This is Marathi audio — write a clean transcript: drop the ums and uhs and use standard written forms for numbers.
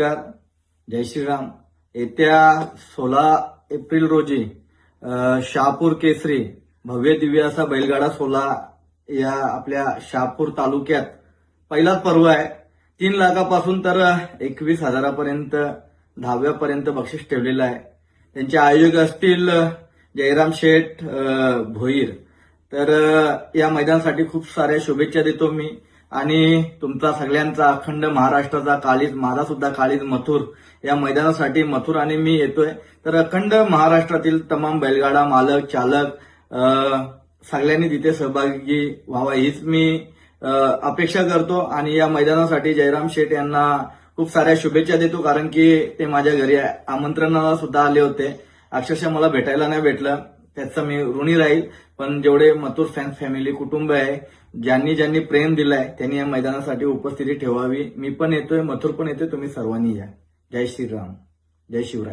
नमस्कार, जय श्रीराम. येत्या 16 एप्रिल रोजी शहापूर केसरी भव्य दिव्य असा बैलगाडा सोहळा या आपल्या शहापूर तालुक्यात पहिलाच पर्व आहे. 3 लाखापासून तर 21,000पर्यंत 10व्यापर्यंत बक्षीस ठेवलेलं आहे. त्यांचे आयोजक असतील जयराम शेठ भोईर. तर या मैदानासाठी खूप साऱ्या शुभेच्छा देतो मी. आणि तुमचा सगळ्यांचा अखंड महाराष्ट्राचा काळीज, माझा सुद्धा काळीज मथुर या मैदानासाठी मथुर आणि मी येतोय. तर अखंड महाराष्ट्रातील तमाम बैलगाडा मालक, चालक सगळ्यांनी तिथे सहभागी व्हावा हीच मी अपेक्षा करतो. आणि या मैदानासाठी जयराम शेठ यांना खूप साऱ्या शुभेच्छा देतो, कारण की ते माझ्या घरी आमंत्रणाला सुद्धा आले होते. अक्षरशः मला भेटायला नाही भेटलं, त्याचा मी ऋणी राहील. पण जेवढे मथुर फॅन फॅमिली कुटुंब आहे, ज्यांनी प्रेम दिलाय, त्यांनी या मैदानासाठी उपस्थिती ठेवावी. मी पण येतोय, मथुर पण येतोय, तुम्ही सर्वांनी या. जय श्रीराम, जय शिवराय.